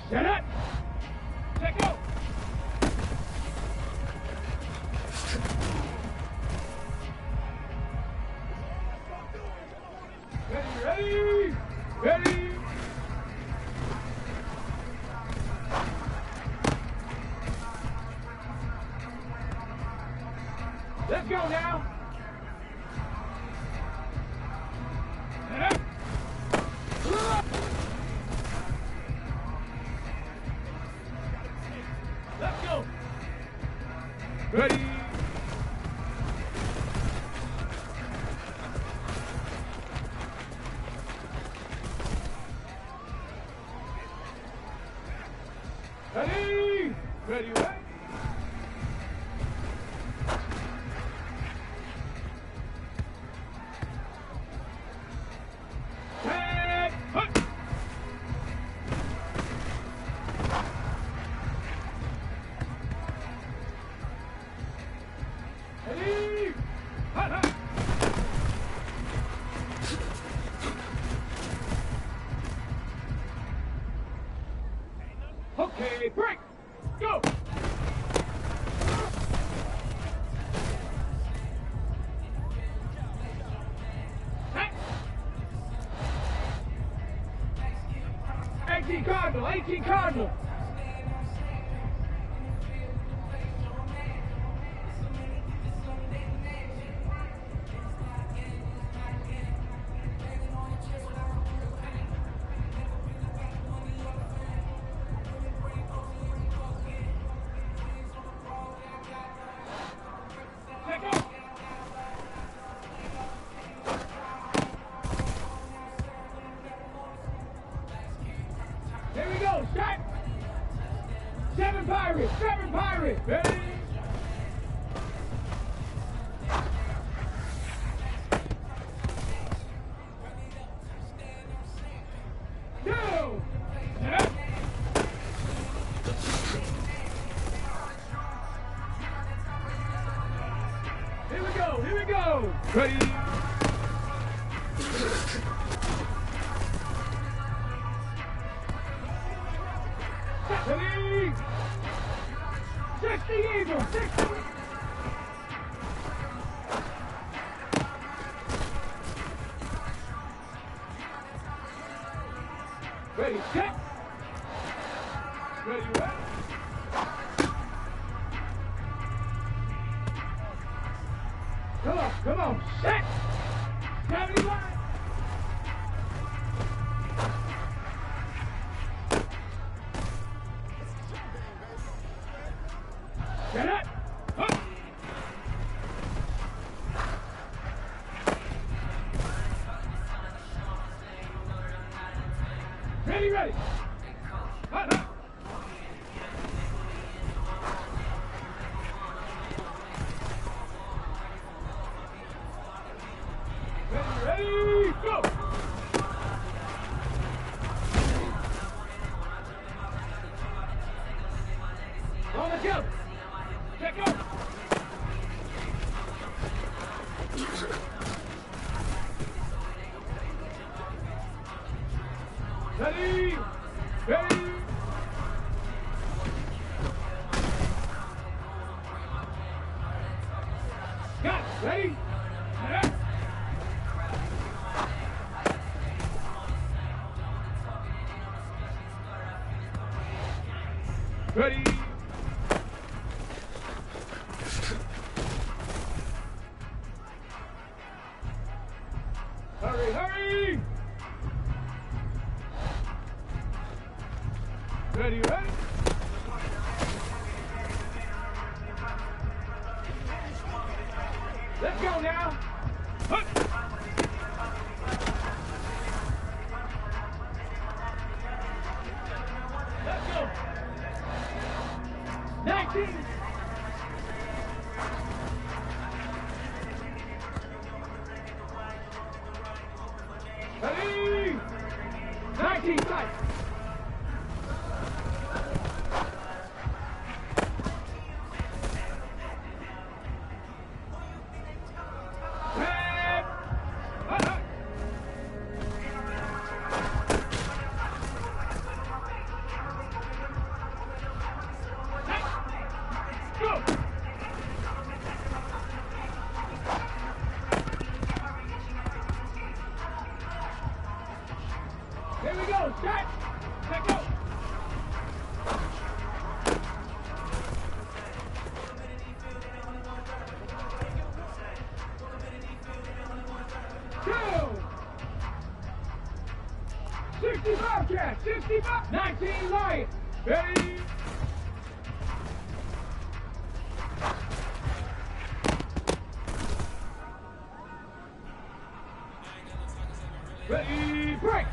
Set it. Set go. Ready, ready, ready. Let's go now. Let's go. Ready. Ready. Ready, ready. Ready? Hut, hut. Okay, break. Go. Hey. 18 Cardinal, 18 Cardinal. Here we go, shot! Seven Pirates! Ready? Go! Yeah. Here we go! Ready? Ready? 60 Eagle, 60! Ready, set! Ready, ready? Come on, set! 71! Set up! Up! Ready, ready! Hut, hut! Ready, go! On the jump! Check out! Ready! Ready! Got it! Ready? Set. Ready? Hurry, hurry! Ready, ready? Let's go now! Hup. Let's go! 19! Ready! 19, fight! Red! Hut, hut. Set. Go! Here we go, set! Let go! Two! 65 cat, 65! 19 lion! Ready? Ready, break!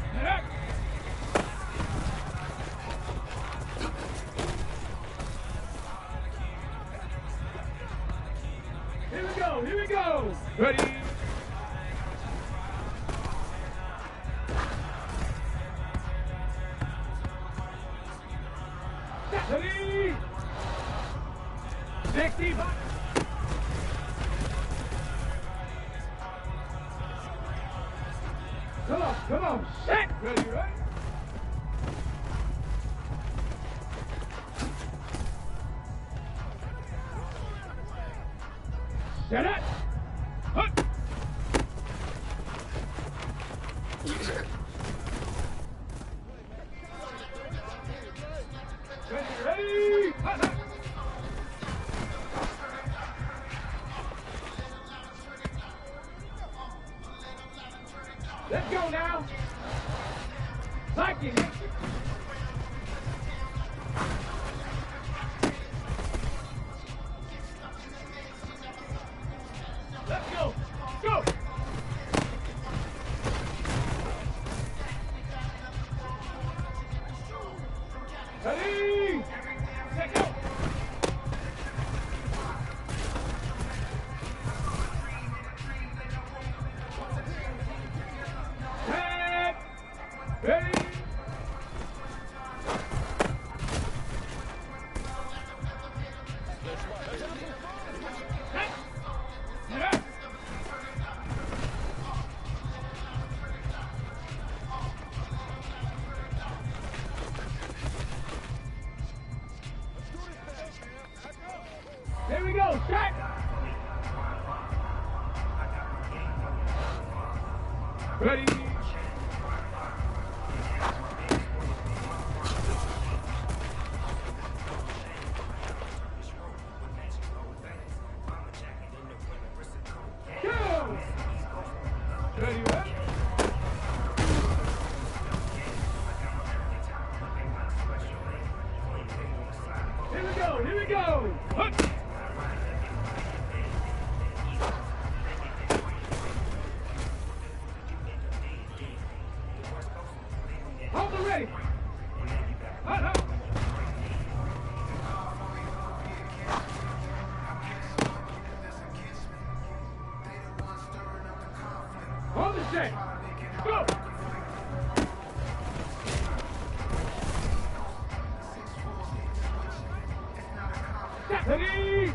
Here we go, here we go! Ready? Ready? 65! Come on, set! Ready, ready? Set it! Hut! Ready, ready? Hut, hut! Let's go now! Like it! Let's go! Go! Ready! Set, go! Set! Ready! Set! Set! Here we go, set! Ready? Here we go, here we go. Hup. Hold the ready. Hut, hut. Hold the set. Go. Ready.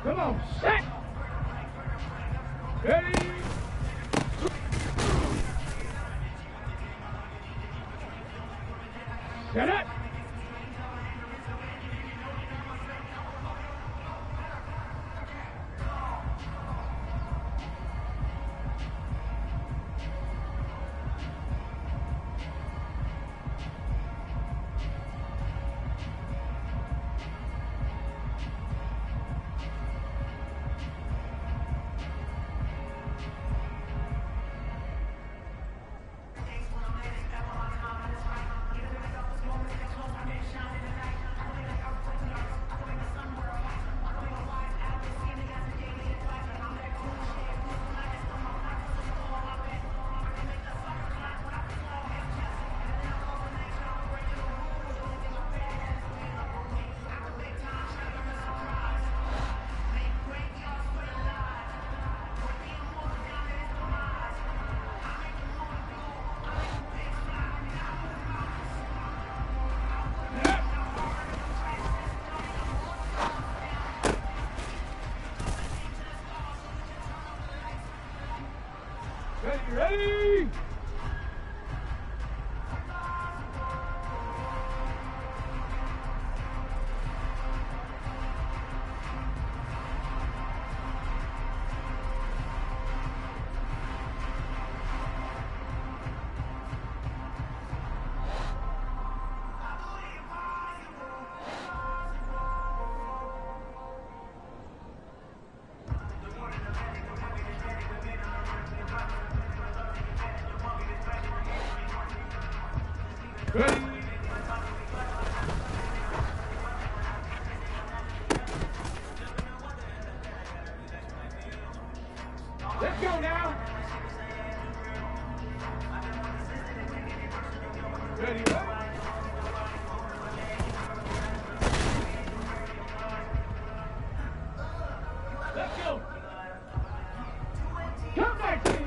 Come on, set! Ready? Set it! Ready? Ready? Let's go now. Ready? Let's go. Come back to me.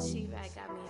She-Rag got me.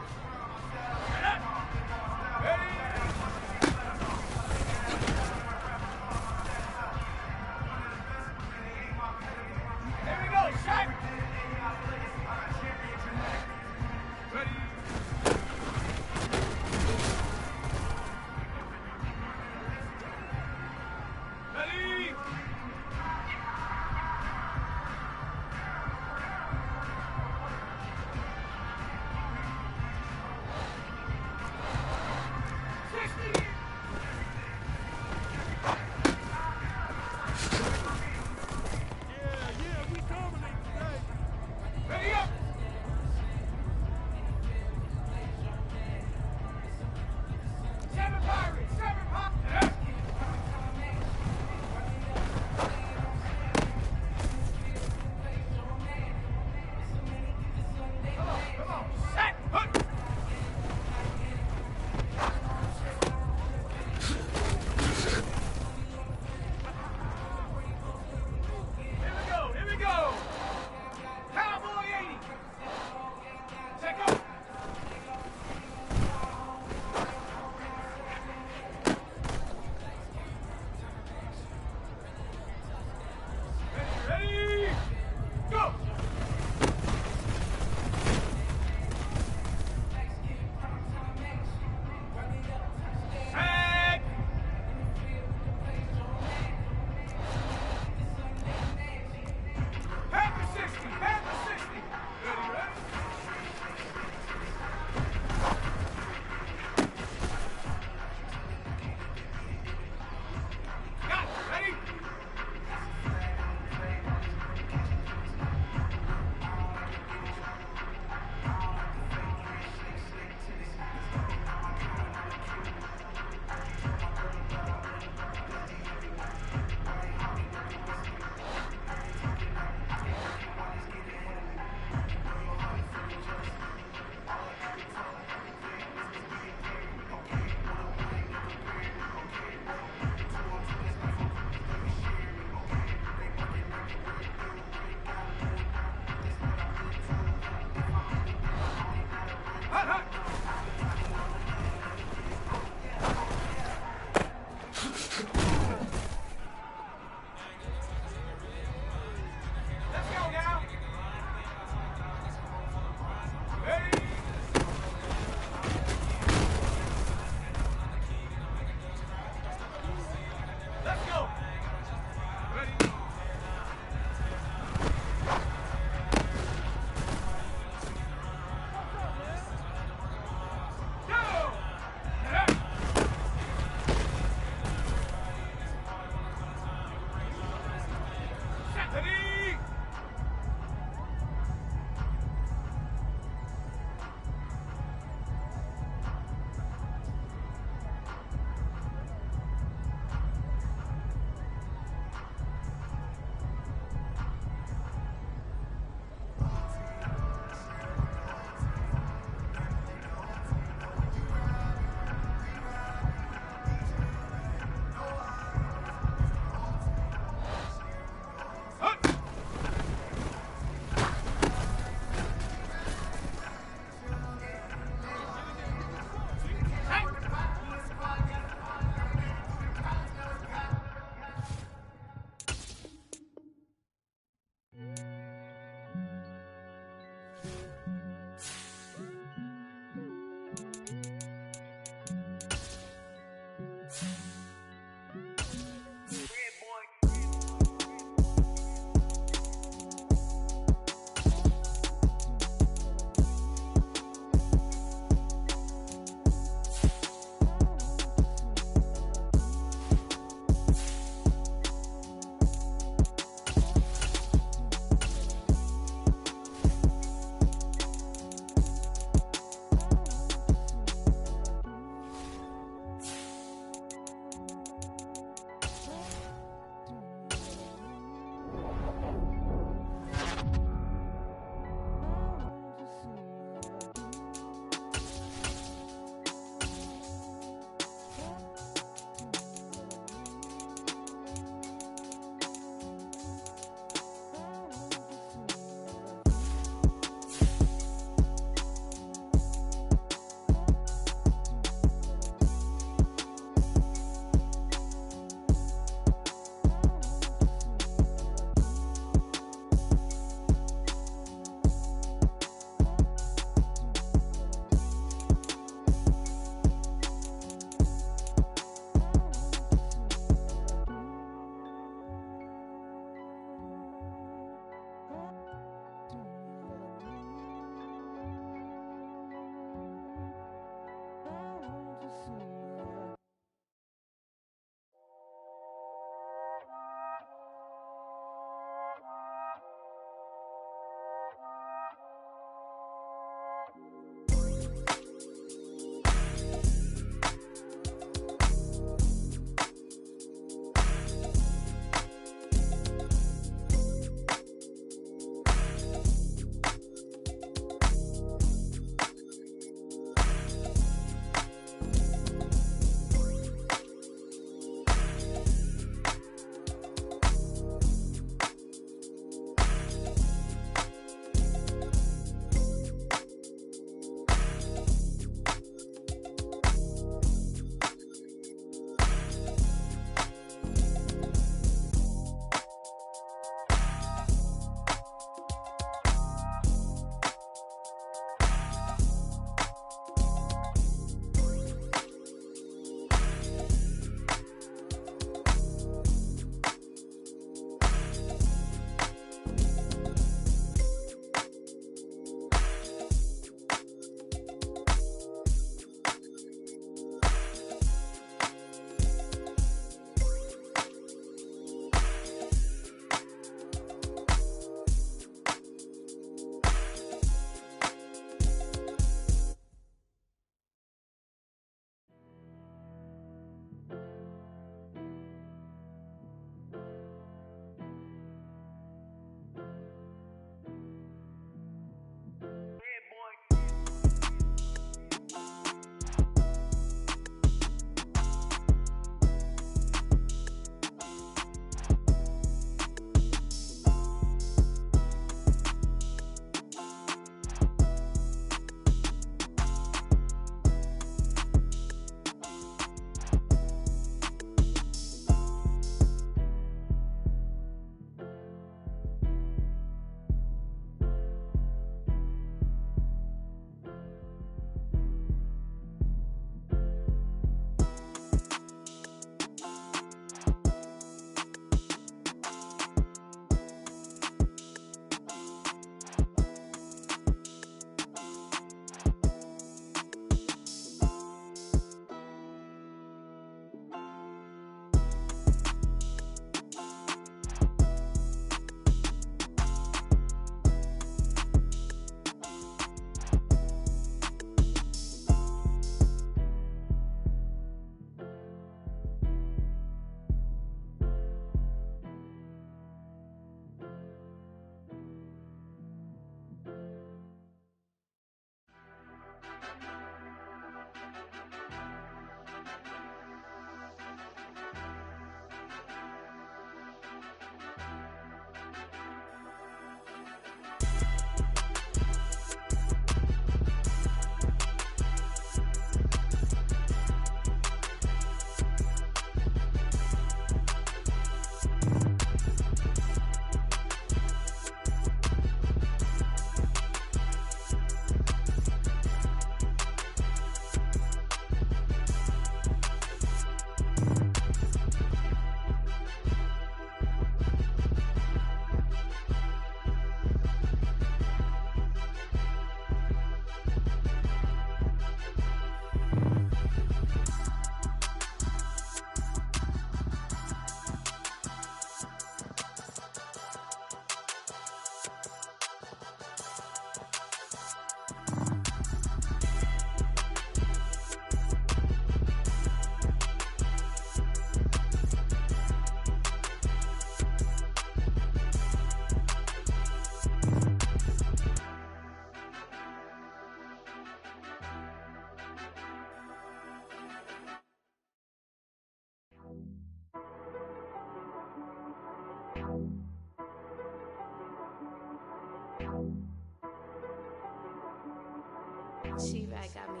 She-Rag got me.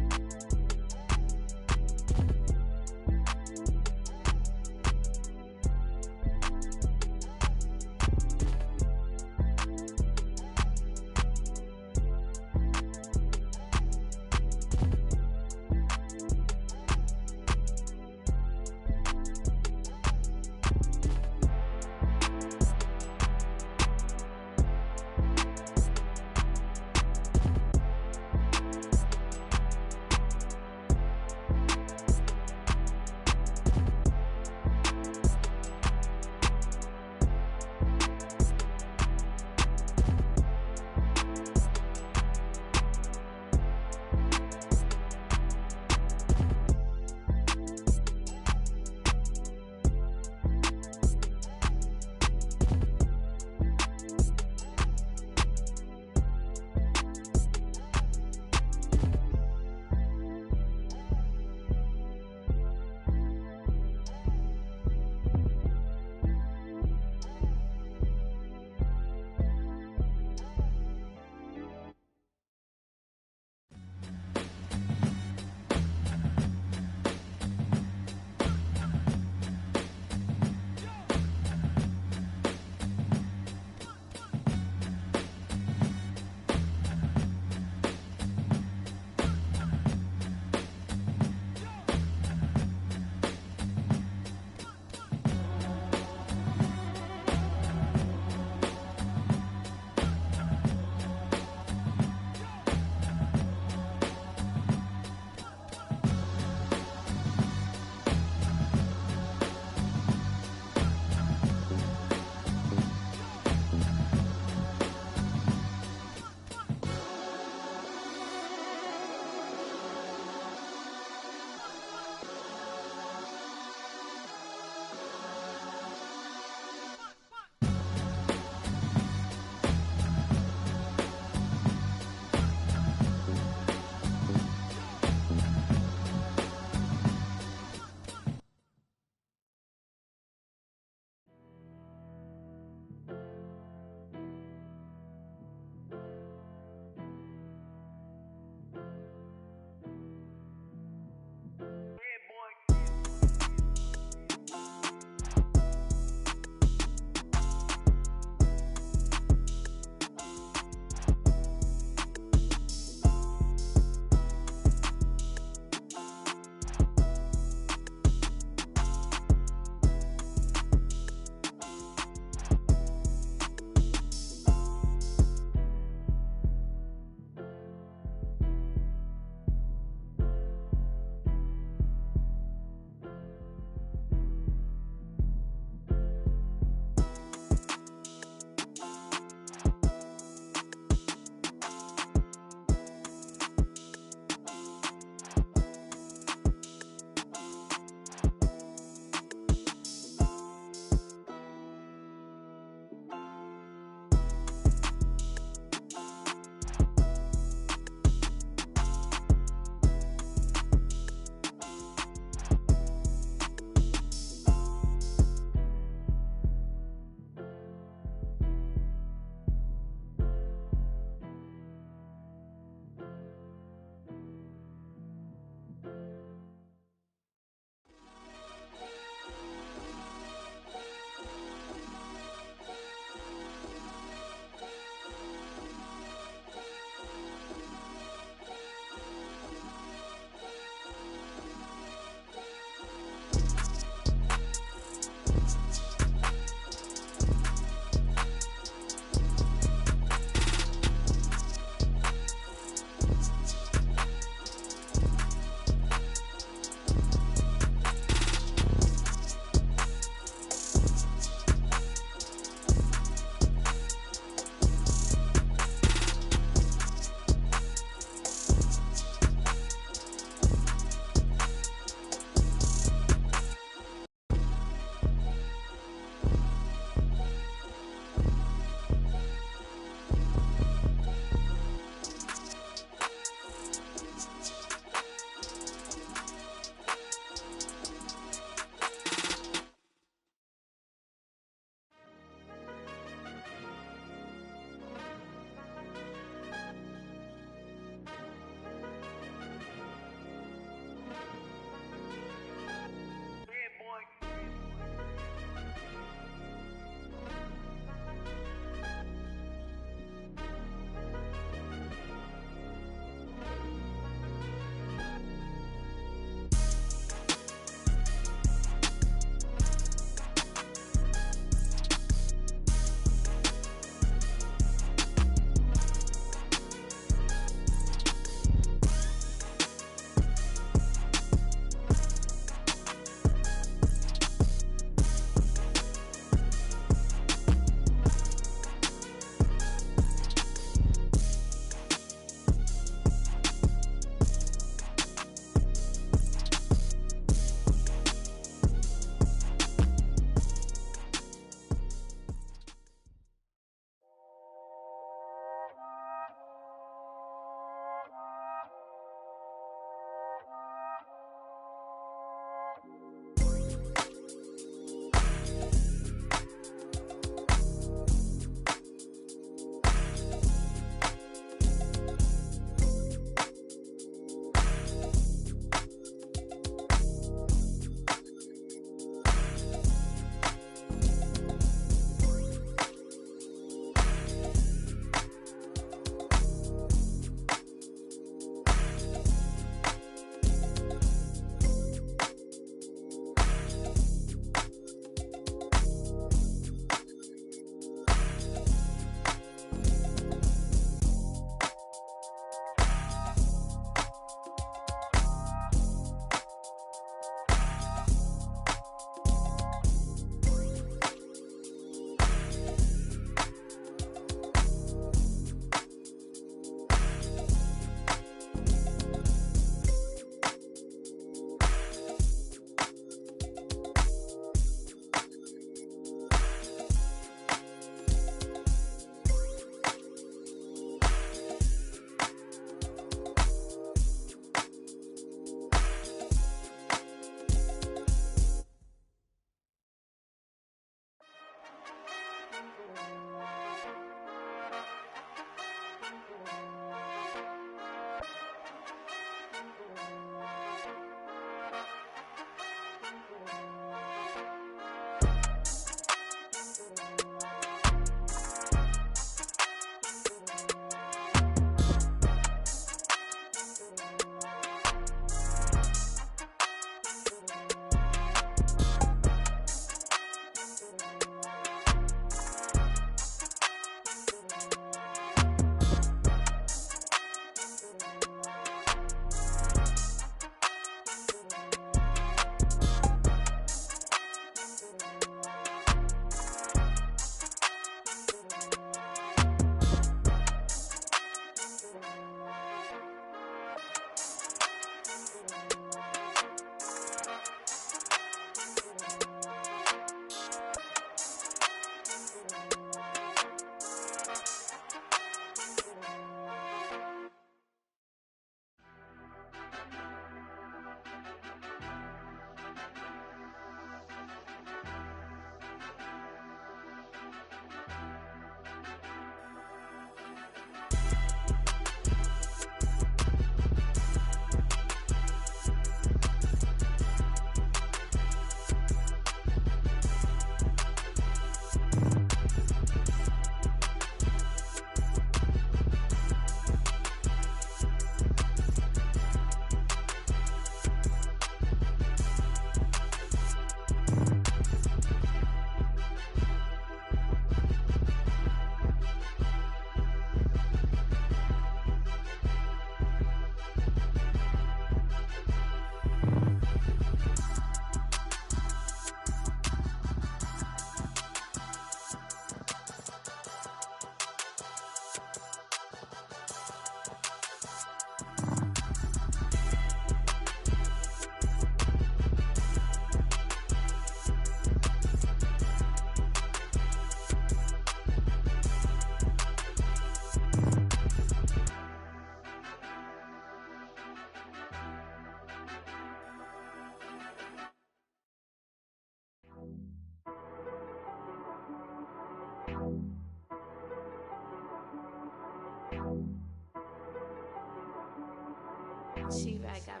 She got